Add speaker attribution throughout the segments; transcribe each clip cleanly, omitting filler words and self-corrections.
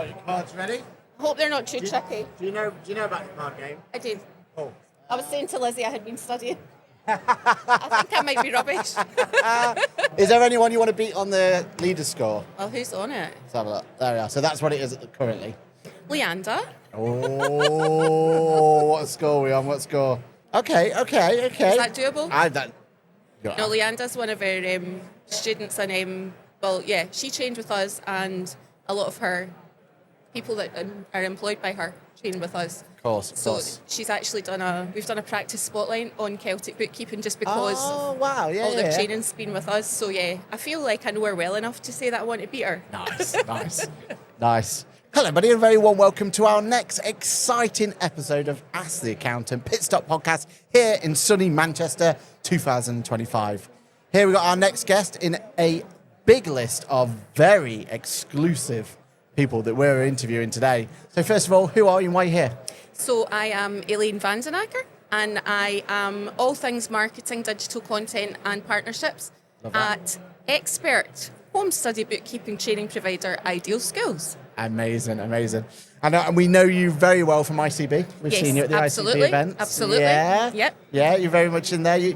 Speaker 1: Got your cards ready?
Speaker 2: I hope they're not too tricky.
Speaker 1: Do you know about the card game?
Speaker 2: I did.
Speaker 1: Oh.
Speaker 2: I was saying to Lizzie I had been studying. I think I might be rubbish.
Speaker 1: Is there anyone you want to beat on the leader score?
Speaker 2: Well, who's on it?
Speaker 1: Let's have a look. There we are. So that's what it is currently.
Speaker 2: Leanda.
Speaker 1: Oh, what score are we on? What score? Okay.
Speaker 2: Is that doable?
Speaker 1: No,
Speaker 2: Leanda's one of our students, and she trained with us, and a lot of her people that are employed by her trained with us.
Speaker 1: Of course.
Speaker 2: So she's actually we've done a practice spotlight on Celtic bookkeeping just because
Speaker 1: all the
Speaker 2: training's been with us. So I feel like I know her well enough to say that I want to beat her.
Speaker 1: Nice. Hello, everybody, and a very warm welcome to our next exciting episode of Ask the Accountant Pitstop podcast here in sunny Manchester 2025. Here we got our next guest in a big list of very exclusive people that we're interviewing today. So first of all, who are you and why are you here?
Speaker 2: So I am Elaine Van Den Akker, and I am all things marketing, digital content and partnerships at expert home study bookkeeping training provider Ideal Schools.
Speaker 1: Amazing. And we know you very well from ICB. We've seen you at the ICB events.
Speaker 2: Absolutely.
Speaker 1: Yeah.
Speaker 2: Yep.
Speaker 1: Yeah, you're very much in there.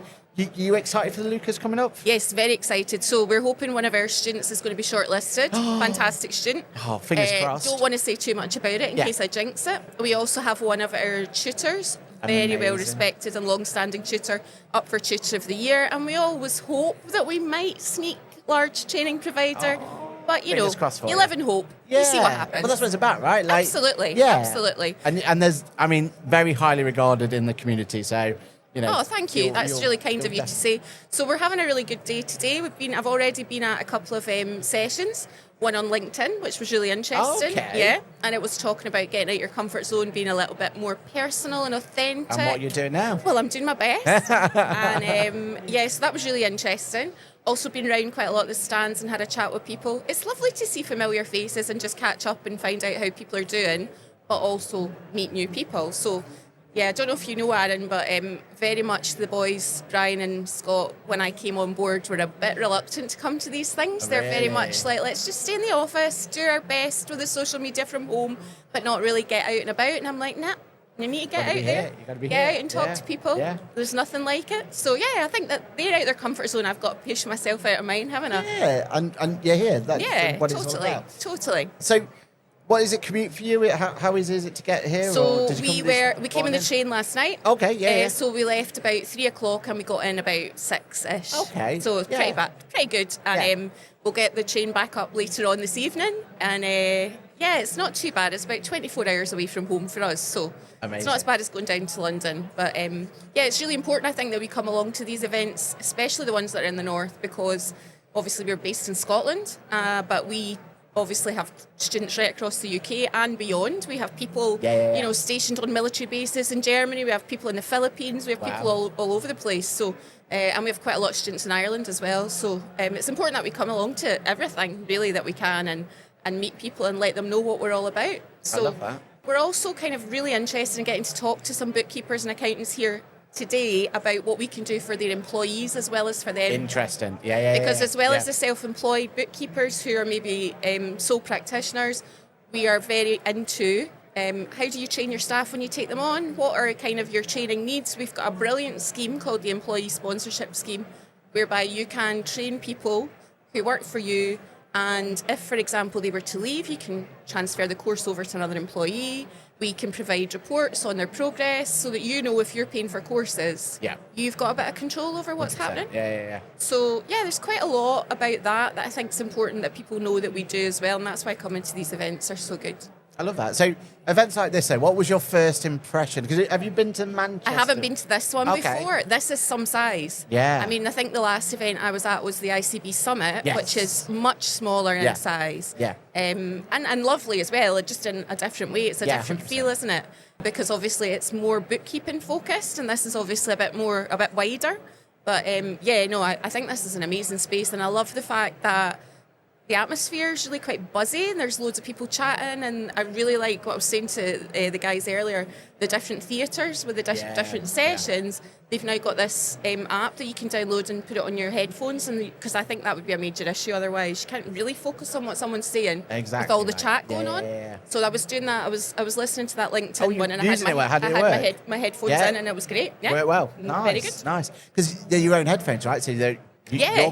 Speaker 1: You excited for the Lucas coming up?
Speaker 2: Yes, very excited. So we're hoping one of our students is going to be shortlisted. Fantastic student.
Speaker 1: Oh, fingers crossed.
Speaker 2: Don't want to say too much about it in case I jinx it. We also have one of our tutors, very well respected and long-standing tutor, up for Tutor of the Year. And we always hope that we might sneak large training provider. But, you live in hope. You see what happens.
Speaker 1: Well, that's what it's about, right?
Speaker 2: Absolutely. Yeah. Absolutely.
Speaker 1: And there's, very highly regarded in the community, so...
Speaker 2: Oh, thank you. That's really kind of you to say. So we're having a really good day today. I've already been at a couple of sessions. One on LinkedIn, which was really interesting.
Speaker 1: Okay.
Speaker 2: Yeah, and it was talking about getting out your comfort zone, being a little bit more personal and authentic.
Speaker 1: And what you're doing now?
Speaker 2: Well, I'm doing my best. And so that was really interesting. Also been around quite a lot of the stands and had a chat with people. It's lovely to see familiar faces and just catch up and find out how people are doing, but also meet new people. So I don't know if you know Aaron, but very much the boys, Brian and Scott, when I came on board, were a bit reluctant to come to these things. They're very much like, let's just stay in the office, do our best with the social media from home, but not really get out and about. And I'm like, nah, you need to get out there.
Speaker 1: You gotta be
Speaker 2: get out and talk to people. Yeah. There's nothing like it. So I think that they're out their comfort zone. I've got to push myself out of mine, haven't I?
Speaker 1: Yeah, and you're here. That's what it's all about.
Speaker 2: Totally.
Speaker 1: So, what is it commute for you? How easy is it to get here?
Speaker 2: So we came on the train last night.
Speaker 1: Okay, yeah.
Speaker 2: So we left about 3:00 and we got in about 6ish.
Speaker 1: Okay.
Speaker 2: So it's pretty good. And we'll get the train back up later on this evening. And it's not too bad. It's about 24 hours away from home for us. So It's not as bad as going down to London. But it's really important, I think, that we come along to these events, especially the ones that are in the north, because obviously we're based in Scotland, but we obviously have students right across the UK and beyond. We have people, stationed on military bases in Germany. We have people in the Philippines. We have people all over the place. So, and we have quite a lot of students in Ireland as well. So, it's important that we come along to everything really that we can and meet people and let them know what we're all about. So,
Speaker 1: I love that.
Speaker 2: We're also kind of really interested in getting to talk to some bookkeepers and accountants here today about what we can do for their employees as well as for them.
Speaker 1: Interesting.
Speaker 2: Because as well as the self-employed bookkeepers who are maybe sole practitioners, we are very into how do you train your staff when you take them on? What are kind of your training needs? We've got a brilliant scheme called the Employee Sponsorship Scheme, whereby you can train people who work for you, and if, for example, they were to leave, you can transfer the course over to another employee. We can provide reports on their progress so that you know if you're paying for courses, you've got a bit of control over what's
Speaker 1: 100%.
Speaker 2: happening.
Speaker 1: Yeah.
Speaker 2: So, there's quite a lot about that I think is important that people know that we do as well, and that's why coming to these events are so good.
Speaker 1: I love that. So, events like this, though, what was your first impression? Because have you been to Manchester?
Speaker 2: I haven't been to this one before. This is some size.
Speaker 1: Yeah.
Speaker 2: I mean, I think the last event I was at was the ICB Summit, which is much smaller in size.
Speaker 1: Yeah.
Speaker 2: And lovely as well, just in a different way. It's a different
Speaker 1: 100%.
Speaker 2: feel, isn't it? Because obviously it's more bookkeeping focused, and this is obviously a bit wider. But I think this is an amazing space, and I love the fact that the atmosphere is really quite buzzy and there's loads of people chatting, and I really like what I was saying to the guys earlier, the different theatres with the different sessions. They've now got this app that you can download and put it on your headphones, and because I think that would be a major issue otherwise. You can't really focus on what someone's saying with all the chat going on. So I was doing that. I was listening to that LinkedIn one, and I had my headphones in, and it was great. Yeah,
Speaker 1: worked well. Nice, very good. Nice. Because they're your own headphones, right? So you're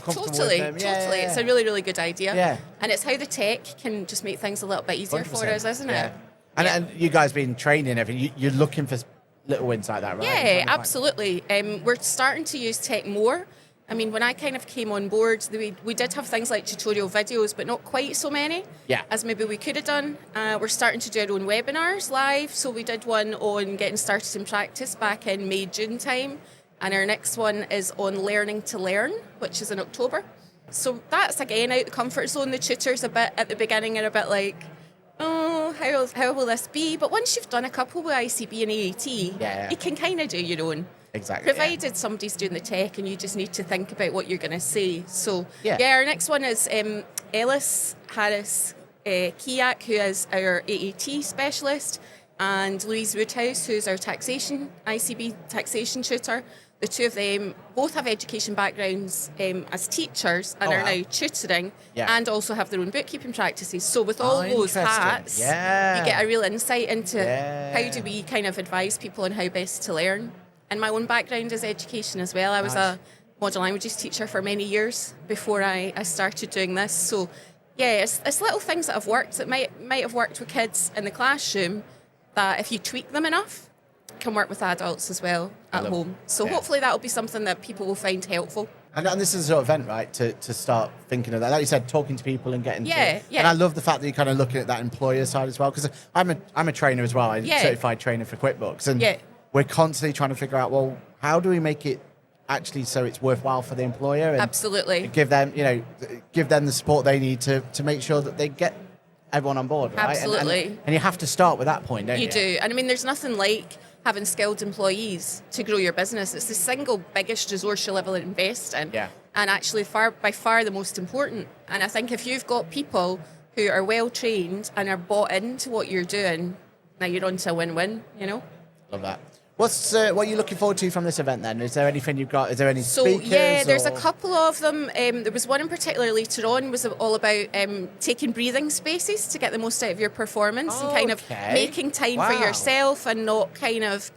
Speaker 2: totally. It's a really, really good idea.
Speaker 1: Yeah.
Speaker 2: And it's how the tech can just make things a little bit easier 100%. For us, isn't it?
Speaker 1: And you guys been training everything. You're looking for little wins like that, right?
Speaker 2: Yeah, absolutely. We're starting to use tech more. I mean, when I kind of came on board, we did have things like tutorial videos, but not quite so many as maybe we could have done. We're starting to do our own webinars live. So we did one on getting started in practice back in May, June time. And our next one is on learning to learn, which is in October. So that's, again, out the comfort zone. The tutors a bit at the beginning are a bit like, oh, how will this be? But once you've done a couple with ICB and AAT, you can kind of do your own.
Speaker 1: Exactly.
Speaker 2: Provided somebody's doing the tech and you just need to think about what you're going to say. So, our next one is Ellis Harris Kiak, who is our AAT specialist, and Louise Woodhouse, who's our ICB taxation tutor. The two of them both have education backgrounds as teachers and are now tutoring and also have their own bookkeeping practices. So with all those hats, you get a real insight into how do we kind of advise people on how best to learn. And my own background is education as well. I was a modern languages teacher for many years before I started doing this. So it's little things that have worked that might have worked with kids in the classroom that if you tweak them enough, can work with adults as well at home. So hopefully that'll be something that people will find helpful.
Speaker 1: And this is a sort of event, right, to start thinking of that. Like you said, talking to people and getting
Speaker 2: to
Speaker 1: And I love the fact that you're kind of looking at that employer side as well, because I'm a trainer as well. I'm a certified trainer for QuickBooks. And we're constantly trying to figure out, well, how do we make it actually so it's worthwhile for the employer? And
Speaker 2: absolutely.
Speaker 1: Give them the support they need to make sure that they get everyone on board, right?
Speaker 2: Absolutely.
Speaker 1: And you have to start with that point, don't you?
Speaker 2: You do. And I mean, there's nothing like having skilled employees to grow your business. It's the single biggest resource you'll ever invest in.
Speaker 1: Yeah.
Speaker 2: And actually by far the most important. And I think if you've got people who are well trained and are bought into what you're doing, now you're on to a win-win,
Speaker 1: Love that. What are you looking forward to from this event then? Is there anything you've got? Is there any speakers?
Speaker 2: There's a couple of them. There was one in particular later on was all about taking breathing spaces to get the most out of your performance and kind of making time for yourself and not kind of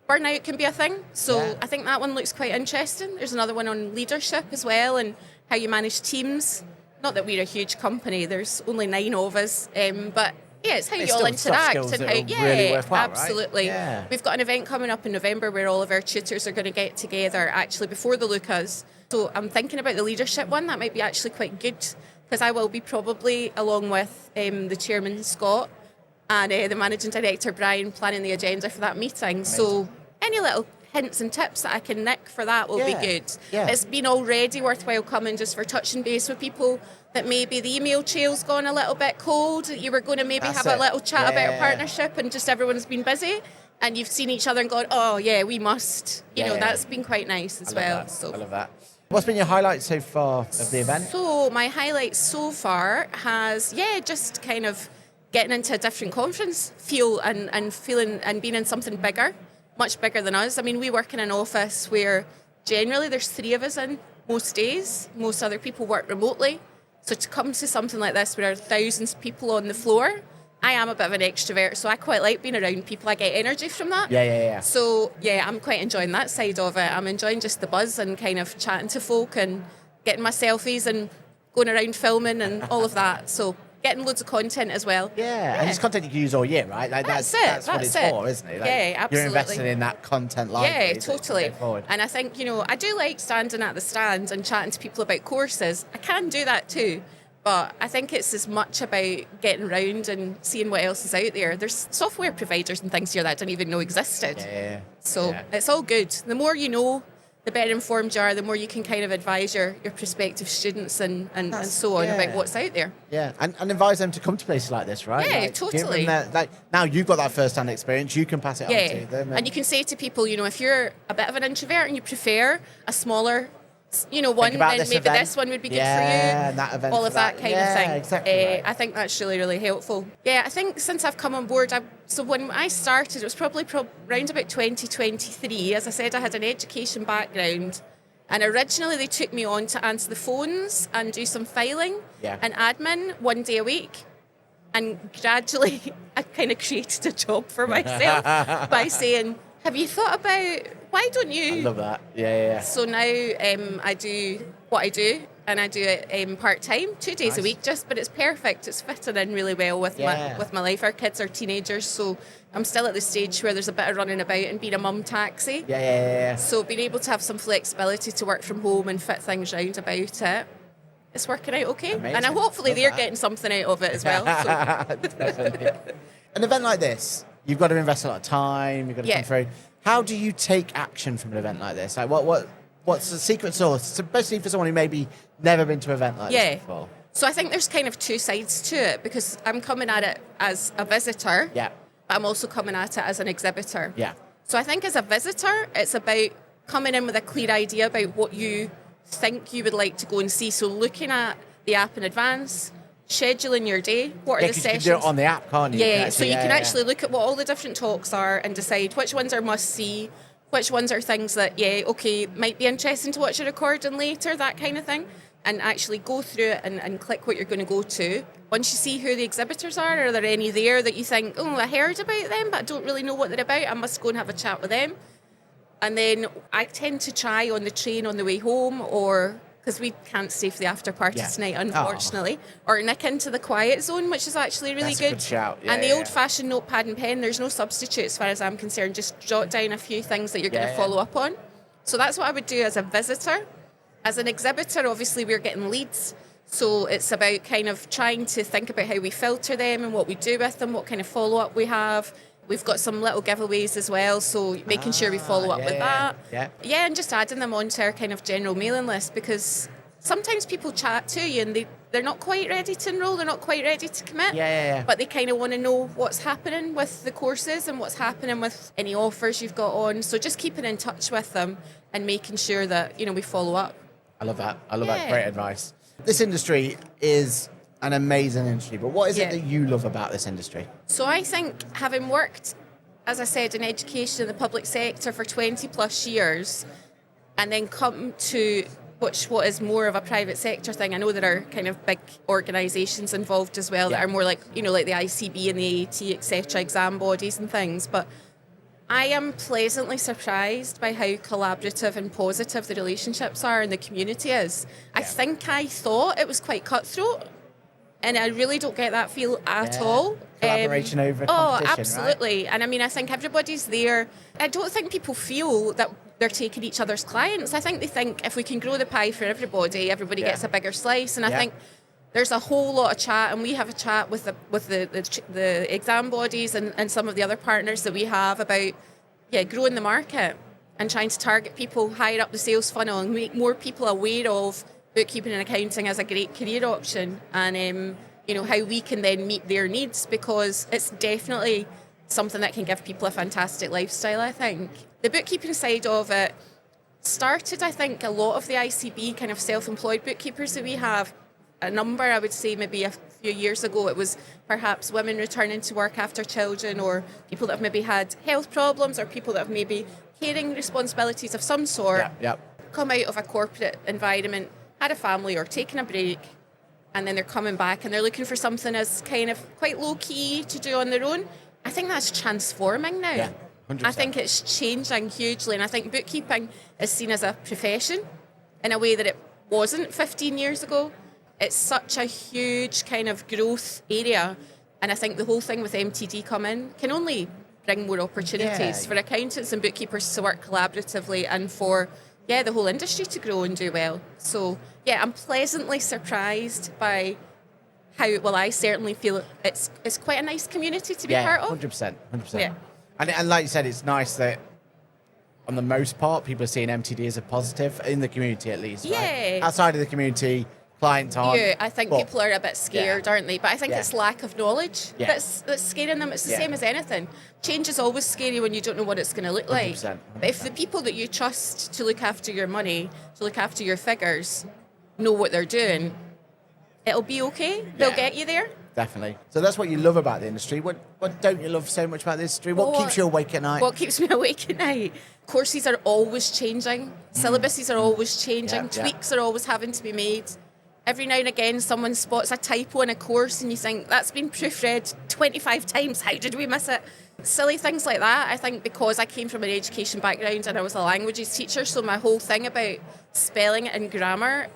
Speaker 2: burnout can be a thing. So I think that one looks quite interesting. There's another one on leadership as well and how you manage teams. Not that we're a huge company. There's only 9 of us, but it's how you all interact and how
Speaker 1: really worthwhile,
Speaker 2: absolutely.
Speaker 1: Right? Yeah.
Speaker 2: We've got an event coming up in November where all of our tutors are going to get together actually before the Lucas. So I'm thinking about the leadership one. That might be actually quite good because I will be probably along with the chairman Scott and the managing director Brian planning the agenda for that meeting. Amazing. So any little hints and tips that I can nick for that will be good. Yeah. It's been already worthwhile coming just for touching base with people that maybe the email trail's gone a little bit cold. You were going to maybe have a little chat about a partnership and just everyone's been busy and you've seen each other and gone, oh yeah, we must. That's been quite nice as well.
Speaker 1: So I love that. What's been your highlight so far of the event?
Speaker 2: So my highlight so far has, just kind of getting into a different conference feel and feeling and being in something bigger, much bigger than us. I mean, we work in an office where generally there's 3 of us in most days. Most other people work remotely. So to come to something like this where there are thousands of people on the floor, I am a bit of an extrovert, so I quite like being around people. I get energy from that.
Speaker 1: Yeah.
Speaker 2: So, I'm quite enjoying that side of it. I'm enjoying just the buzz and kind of chatting to folk and getting my selfies and going around filming and all of that. So getting loads of content as well.
Speaker 1: Yeah, and it's content you can use all year, right? Like that's what it's for, isn't it? Like,
Speaker 2: absolutely.
Speaker 1: You're investing in that content library.
Speaker 2: Yeah, totally. And I think, I do like standing at the stand and chatting to people about courses. I can do that too, but I think it's as much about getting around and seeing what else is out there. There's software providers and things here that I didn't even know existed.
Speaker 1: Yeah.
Speaker 2: So it's all good. The more you know, the better informed you are, the more you can kind of advise your prospective students and so on about what's out there.
Speaker 1: Yeah, and advise them to come to places like this, right?
Speaker 2: Yeah, totally.
Speaker 1: Now you've got that first-hand experience, you can pass it on to them.
Speaker 2: And you can say to people, if you're a bit of an introvert and you prefer a smaller one, then maybe this one would be good for you.
Speaker 1: And that event
Speaker 2: all of that kind of thing.
Speaker 1: Exactly right.
Speaker 2: I think that's really, really helpful. Yeah, I think since I've come on board, so when I started, it was probably around about 2023. As I said, I had an education background. And originally they took me on to answer the phones and do some filing and admin 1 day a week. And gradually I kind of created a job for myself by saying, have you thought about, why don't you?
Speaker 1: I love that. Yeah.
Speaker 2: So now I do what I do, and I do it part-time, 2 days a week but it's perfect. It's fitting in really well with my life. Our kids are teenagers, so I'm still at the stage where there's a bit of running about and being a mum taxi.
Speaker 1: Yeah.
Speaker 2: So being able to have some flexibility to work from home and fit things round about it, it's working out okay.
Speaker 1: Amazing.
Speaker 2: And hopefully they're getting something out of it as well. So.
Speaker 1: An event like this, you've got to invest a lot of time, you've got to come through. How do you take action from an event like this? Like what's the secret sauce, especially for someone who maybe never been to an event like this before?
Speaker 2: So I think there's kind of two sides to it, because I'm coming at it as a visitor, but I'm also coming at it as an exhibitor. So I think as a visitor, it's about coming in with a clear idea about what you think you would like to go and see. So looking at the app in advance, scheduling your day, what are the sessions?
Speaker 1: You can do it on the app, can't you?
Speaker 2: So you can actually look at what all the different talks are and decide which ones are must-see, which ones are things that, might be interesting to watch a recording later, that kind of thing, and actually go through it and click what you're going to go to. Once you see who the exhibitors are there any there that you think, I heard about them, but I don't really know what they're about, I must go and have a chat with them. And then I tend to try on the train on the way home, or because we can't stay for the after party tonight, unfortunately, or nick into the quiet zone, which is actually really good.
Speaker 1: That's a good shout.
Speaker 2: And the old-fashioned notepad and pen, there's no substitute as far as I'm concerned. Just jot down a few things that you're going to follow up on. So that's what I would do as a visitor. As an exhibitor, obviously, we're getting leads. So it's about kind of trying to think about how we filter them and what we do with them, what kind of follow-up we have. We've got some little giveaways as well, so making sure we follow up with that. And just adding them onto our kind of general mailing list, because sometimes people chat to you and they're not quite ready to enrol, they're not quite ready to commit, but they kind of want to know what's happening with the courses and what's happening with any offers you've got on. So just keeping in touch with them and making sure that, we follow up.
Speaker 1: I love that. Great advice. This industry is an amazing industry, but what is it that you love about this industry?
Speaker 2: So I think, having worked, as I said, in education in the public sector for 20 plus years, and then come to what is more of a private sector thing. I know there are kind of big organisations involved as well that are more like, like the ICB and the AAT, etc., exam bodies and things, but I am pleasantly surprised by how collaborative and positive the relationships are and the community is. I think I thought it was quite cutthroat, and I really don't get that feel at all.
Speaker 1: Collaboration over competition,
Speaker 2: absolutely.
Speaker 1: Right?
Speaker 2: And I think everybody's there. I don't think people feel that they're taking each other's clients. I think they think if we can grow the pie for everybody gets a bigger slice. And I think there's a whole lot of chat, and we have a chat with the exam bodies and some of the other partners that we have about growing the market and trying to target people higher up the sales funnel and make more people aware of bookkeeping and accounting as a great career option, and how we can then meet their needs, because it's definitely something that can give people a fantastic lifestyle. I think the bookkeeping side of it started, I think, a lot of the ICB kind of self-employed bookkeepers that we have. A number, I would say, maybe a few years ago, it was perhaps women returning to work after children, or people that have maybe had health problems, or people that have maybe caring responsibilities of some sort, come out of a corporate environment, had a family or taken a break, and then they're coming back and they're looking for something as kind of quite low-key to do on their own. I think that's transforming now.
Speaker 1: Yeah, 100%.
Speaker 2: I think it's changing hugely, and I think bookkeeping is seen as a profession in a way that it wasn't 15 years ago. It's such a huge kind of growth area, and I think the whole thing with MTD coming can only bring more opportunities for accountants and bookkeepers to work collaboratively, and for the whole industry to grow and do well. So I'm pleasantly surprised by how I certainly feel it's quite a nice community to be part of.
Speaker 1: 100%. Yeah. And like you said, it's nice that on the most part people are seeing MTD as a positive in the community, at least. Right? Outside of the community, clients aren't.
Speaker 2: Yeah, I think people are a bit scared, aren't they? But I think it's lack of knowledge that's scaring them. It's the same as anything. Change is always scary when you don't know what it's going to look like.
Speaker 1: 100%.
Speaker 2: But if the people that you trust to look after your money, to look after your figures, know what they're doing, it'll be okay. They'll get you there.
Speaker 1: Definitely. So that's what you love about the industry. What don't you love so much about the industry? What keeps you awake at night?
Speaker 2: What keeps me awake at night? Courses are always changing. Syllabuses are always changing. Tweaks are always having to be made. Every now and again, someone spots a typo in a course and you think, that's been proofread 25 times. How did we miss it? Silly things like that. I think because I came from an education background and I was a languages teacher, so my whole thing about spelling and grammar,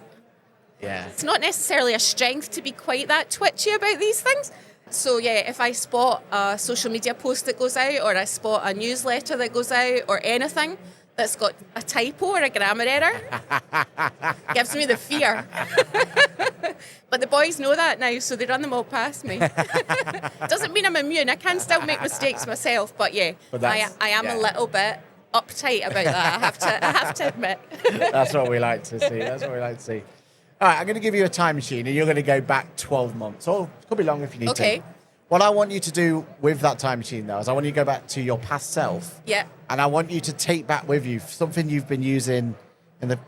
Speaker 2: it's not necessarily a strength to be quite that twitchy about these things. So if I spot a social media post that goes out, or I spot a newsletter that goes out, or anything that's got a typo or a grammar error, gives me the fear. But the boys know that now, so they run them all past me. Doesn't mean I'm immune. I can still make mistakes myself, but I am a little bit uptight about that. I have to admit.
Speaker 1: That's what we like to see. All right, I'm going to give you a time machine, and you're going to go back 12 months, or it could be longer if you need to. What I want you to do with that time machine, though, is I want you to go back to your past self.
Speaker 2: Yeah.
Speaker 1: And I want you to take back with you something you've been using in the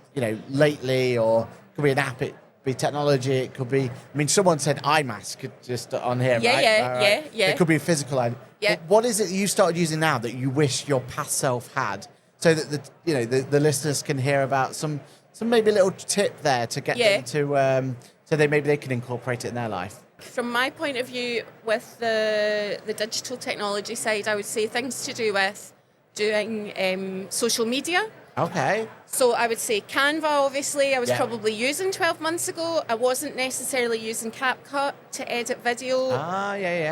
Speaker 1: lately, or it could be an app, it could be technology, it could be. I mean, someone said eye mask just on here, right?
Speaker 2: Yeah.
Speaker 1: It could be a physical item.
Speaker 2: Yeah.
Speaker 1: But what is it that you started using now that you wish your past self had, so that the listeners can hear about some maybe little tip there to get them to so they can incorporate it in their life.
Speaker 2: From my point of view, with the digital technology side, I would say things to do with doing social media.
Speaker 1: Okay.
Speaker 2: So I would say Canva, obviously, I was probably using 12 months ago. I wasn't necessarily using CapCut to edit video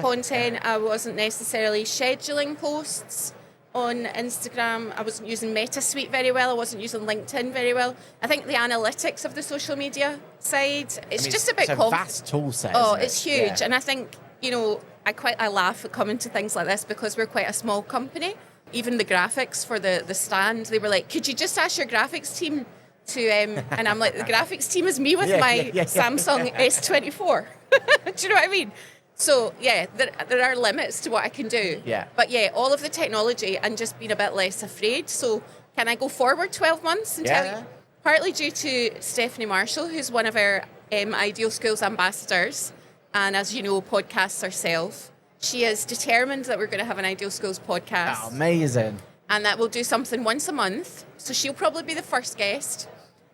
Speaker 2: content. I wasn't necessarily scheduling posts on Instagram. I wasn't using MetaSuite very well. I wasn't using LinkedIn very well. I think the analytics of the social media side, it's just about...
Speaker 1: It's a vast tool set.
Speaker 2: Oh, it's huge. Yeah. And I think, I laugh at coming to things like this because we're quite a small company. Even the graphics for the stand, they were like, could you just ask your graphics team to... and I'm like, the graphics team is me with my Samsung S24. Do you know what I mean? So, there are limits to what I can do.
Speaker 1: Yeah.
Speaker 2: But, all of the technology and just being a bit less afraid. So, can I go forward 12 months and tell you? Partly due to Stephanie Marshall, who's one of our Ideal Schools ambassadors, and as you know, podcasts herself. She is determined that we're going to have an Ideal Schools podcast.
Speaker 1: Oh, amazing.
Speaker 2: And that we'll do something once a month. So, she'll probably be the first guest.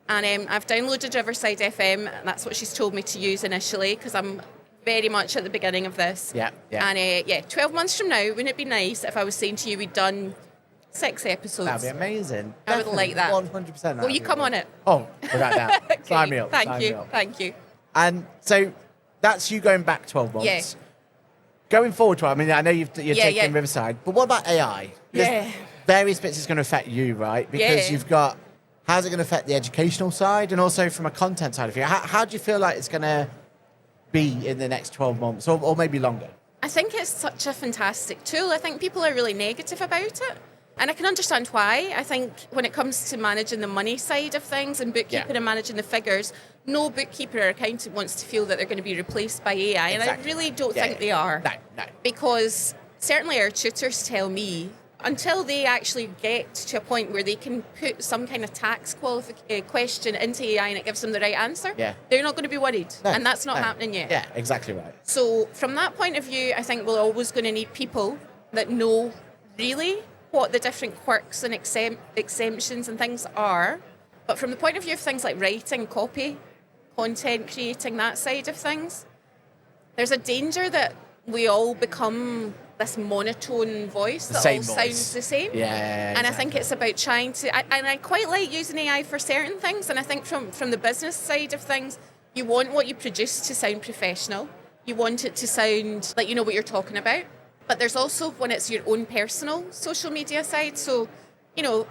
Speaker 2: And I've downloaded Riverside FM, and that's what she's told me to use initially, because I'm very much at the beginning of this.
Speaker 1: Yeah.
Speaker 2: And 12 months from now, wouldn't it be nice if I was saying to you we'd done 6 episodes?
Speaker 1: That'd be amazing.
Speaker 2: I would like that.
Speaker 1: 100%.
Speaker 2: Will you come on it?
Speaker 1: Oh, without doubt.
Speaker 2: Okay.
Speaker 1: Sign me up.
Speaker 2: Thank you.
Speaker 1: And so that's you going back 12 months.
Speaker 2: Yeah.
Speaker 1: Going forward, I mean, I know you're taking Riverside, but what about AI? Because various bits is going to affect you, right? Because you've got, how's it going to affect the educational side and also from a content side of you? How do you feel like it's going to be in the next 12 months or maybe longer?
Speaker 2: I think it's such a fantastic tool. I think people are really negative about it. And I can understand why. I think when it comes to managing the money side of things and bookkeeping and managing the figures, no bookkeeper or accountant wants to feel that they're going to be replaced by AI. And I really don't think they are.
Speaker 1: No.
Speaker 2: Because certainly our tutors tell me, until they actually get to a point where they can put some kind of tax question into AI and it gives them the right answer, they're not going to be worried. And that's not happening yet.
Speaker 1: Yeah, exactly right.
Speaker 2: So from that point of view, I think we're always going to need people that know really what the different quirks and exemptions and things are. But from the point of view of things like writing, copy, content creating, that side of things, there's a danger that we all become this monotone voice that all sounds the same.
Speaker 1: Yeah,
Speaker 2: and I think it's about trying to... I quite like using AI for certain things, and I think from the business side of things, you want what you produce to sound professional. You want it to sound like you know what you're talking about. But there's also when it's your own personal social media side. So,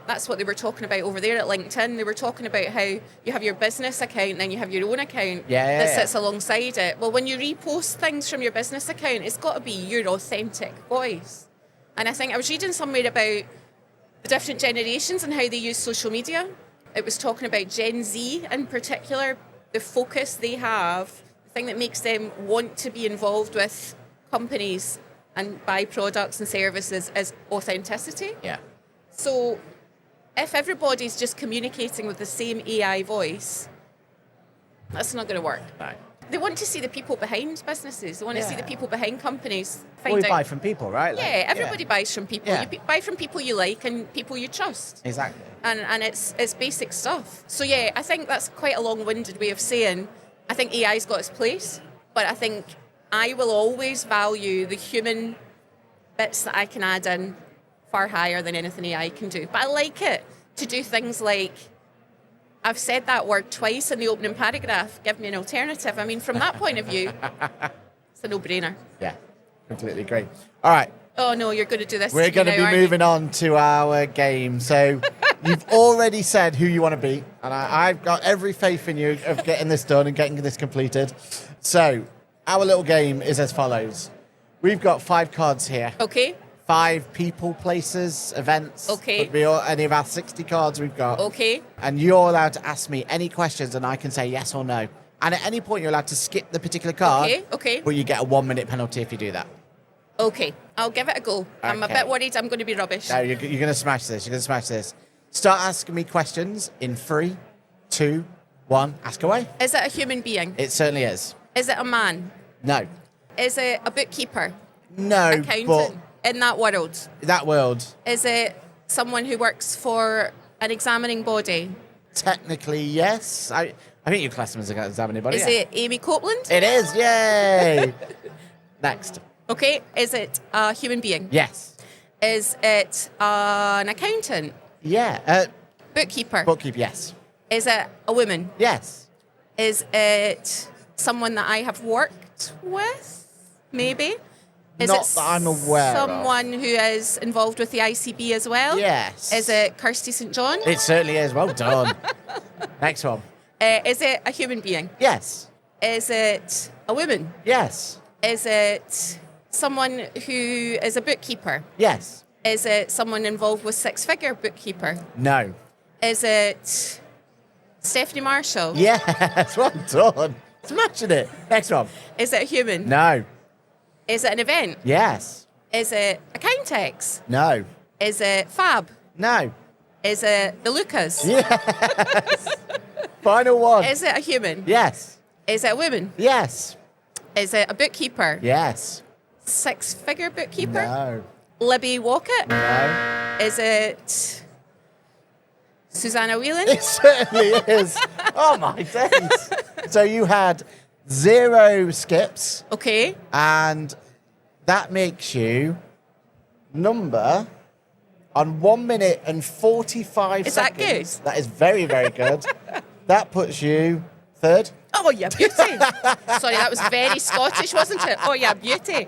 Speaker 2: that's what they were talking about over there at LinkedIn. They were talking about how you have your business account and then you have your own account that sits alongside it. Well, when you repost things from your business account, it's got to be your authentic voice. And I think I was reading somewhere about the different generations and how they use social media. It was talking about Gen Z in particular the focus they have, the thing that makes them want to be involved with companies and buy products and services is authenticity.
Speaker 1: Yeah.
Speaker 2: So if everybody's just communicating with the same AI voice, that's not going to work.
Speaker 1: No.
Speaker 2: They want to see the people behind businesses. They want to see the people behind companies.
Speaker 1: Well, we buy from people, right?
Speaker 2: Yeah, everybody buys from people.
Speaker 1: Yeah.
Speaker 2: You buy from people you like and people you trust.
Speaker 1: Exactly.
Speaker 2: And it's basic stuff. So yeah, I think that's quite a long-winded way of saying I think AI's got its place, but I think I will always value the human bits that I can add in far higher than anything AI can do. But I like it to do things like, I've said that word twice in the opening paragraph, give me an alternative. I mean, from that point of view, it's a no-brainer.
Speaker 1: Yeah, completely agree. All right.
Speaker 2: Oh no, you're going to do this.
Speaker 1: We're going to be moving on to our game. So you've already said who you want to beat, and I've got every faith in you of getting this done and getting this completed. So our little game is as follows. We've got 5 cards here.
Speaker 2: Okay.
Speaker 1: 5 people, places, events.
Speaker 2: Okay.
Speaker 1: Could be any of our 60 cards we've got.
Speaker 2: Okay.
Speaker 1: And you're allowed to ask me any questions, and I can say yes or no. And at any point, you're allowed to skip the particular card.
Speaker 2: Okay.
Speaker 1: But you get a 1-minute penalty if you do that.
Speaker 2: Okay. I'll give it a go. I'm a bit worried I'm going to be rubbish.
Speaker 1: No, you're going to smash this. You're going to smash this. Start asking me questions in 3, 2, 1. Ask away.
Speaker 2: Is it a human being?
Speaker 1: It certainly is.
Speaker 2: Is it a man?
Speaker 1: No.
Speaker 2: Is it a bookkeeper?
Speaker 1: No,
Speaker 2: Accountant?
Speaker 1: but
Speaker 2: In that world?
Speaker 1: that world,
Speaker 2: Is it someone who works for an examining body?
Speaker 1: technically, yes. I think you class them as an examining body.
Speaker 2: Is
Speaker 1: yeah.
Speaker 2: it Amy Copeland?
Speaker 1: It is, yay! Next.
Speaker 2: Okay. Is it a human being?
Speaker 1: Yes.
Speaker 2: Is it an accountant?
Speaker 1: Yeah.
Speaker 2: Bookkeeper?
Speaker 1: Bookkeep, yes.
Speaker 2: Is it a woman?
Speaker 1: Yes.
Speaker 2: Is it someone that I have worked with? Maybe. Is
Speaker 1: Not
Speaker 2: it
Speaker 1: that I'm aware of.
Speaker 2: someone who is involved with the ICB as well?
Speaker 1: Yes.
Speaker 2: Is it Kirsty St John?
Speaker 1: It certainly is. Well done. Next one.
Speaker 2: Is it a human being?
Speaker 1: Yes.
Speaker 2: Is it a woman?
Speaker 1: Yes.
Speaker 2: Is it someone who is a bookkeeper?
Speaker 1: Yes.
Speaker 2: Is it someone involved with six-figure bookkeeper?
Speaker 1: No.
Speaker 2: Is it Stephanie Marshall?
Speaker 1: Yes. Well done. Smashing it. Next one.
Speaker 2: Is it a human?
Speaker 1: No.
Speaker 2: Is it an event?
Speaker 1: Yes.
Speaker 2: Is it Accountex?
Speaker 1: No.
Speaker 2: Is it Fab?
Speaker 1: No.
Speaker 2: Is it the Lucas?
Speaker 1: Yes. Final one.
Speaker 2: Is it a human?
Speaker 1: Yes.
Speaker 2: Is it a woman?
Speaker 1: Yes.
Speaker 2: Is it a bookkeeper?
Speaker 1: Yes.
Speaker 2: Six-figure bookkeeper?
Speaker 1: No.
Speaker 2: Libby Walcott?
Speaker 1: No.
Speaker 2: Is it Susanna Whelan?
Speaker 1: It certainly is. Oh my days. So you had 0 skips,
Speaker 2: Okay.
Speaker 1: and that makes you number on 1 minute and 45
Speaker 2: Is that
Speaker 1: seconds.
Speaker 2: good?
Speaker 1: That is very, very good. That puts you 3rd.
Speaker 2: Oh, yeah, beauty. Sorry, that was very Scottish, wasn't it? Oh, yeah, beauty.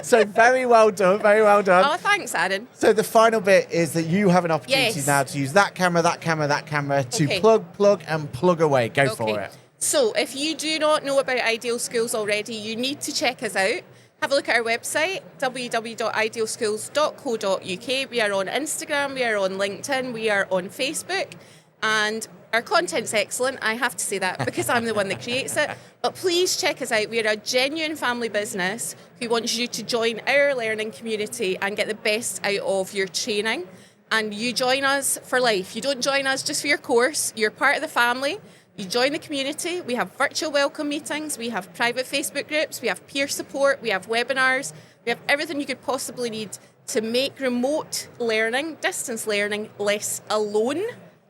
Speaker 1: So very well done, very well done.
Speaker 2: Oh, thanks, Aaron.
Speaker 1: So the final bit is that you have an opportunity
Speaker 2: Yes.
Speaker 1: now to use that camera, that camera, that camera to
Speaker 2: Okay.
Speaker 1: plug, and plug away. Go for it.
Speaker 2: So, if you do not know about Ideal Schools already, you need to check us out. Have a look at our website, www.idealschools.co.uk. We are on Instagram, we are on LinkedIn, we are on Facebook, and our content's excellent. I have to say that because I'm the one that creates it. But please check us out. We are a genuine family business who wants you to join our learning community and get the best out of your training. And you join us for life. You don't join us just for your course. You're part of the family. You join the community. We have virtual welcome meetings. We have private Facebook groups. We have peer support. We have webinars. We have everything you could possibly need to make remote learning, distance learning, less alone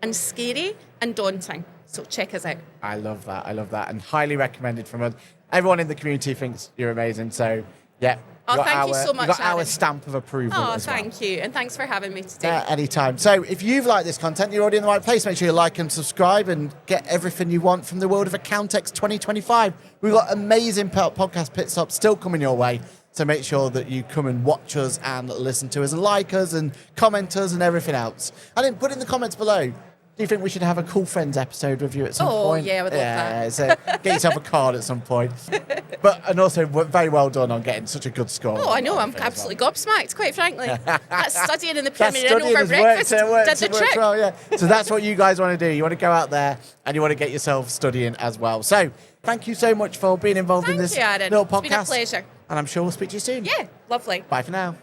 Speaker 2: and scary and daunting. So check us out.
Speaker 1: I love that. I love that. And highly recommended from us. Everyone in the community thinks you're amazing. So, yeah.
Speaker 2: Oh, thank you so much,
Speaker 1: You got our
Speaker 2: Aaron.
Speaker 1: stamp of approval
Speaker 2: Oh,
Speaker 1: as well.
Speaker 2: thank you. And thanks for having me today.
Speaker 1: Anytime. So if you've liked this content, you're already in the right place. Make sure you like and subscribe and get everything you want from the world of Accountex 2025. We've got amazing podcast pit stops still coming your way. So make sure that you come and watch us and listen to us and like us and comment us and everything else. And then put in the comments below, Do you think we should have a Cool Friends episode with you at some point?
Speaker 2: Oh, yeah, I would love that.
Speaker 1: So get yourself a card at some point. And also, very well done on getting such a good score.
Speaker 2: Oh, I know. I'm absolutely gobsmacked, quite frankly. That studying in the
Speaker 1: That
Speaker 2: Premier Inn over breakfast did the trick.
Speaker 1: Well, yeah. So that's what you guys want to do. You want to go out there and you want to get yourself studying as well. So thank you so much for being involved in this
Speaker 2: Aaron.
Speaker 1: little podcast.
Speaker 2: It's been a pleasure.
Speaker 1: And I'm sure we'll speak to you soon.
Speaker 2: Yeah, lovely.
Speaker 1: Bye for now.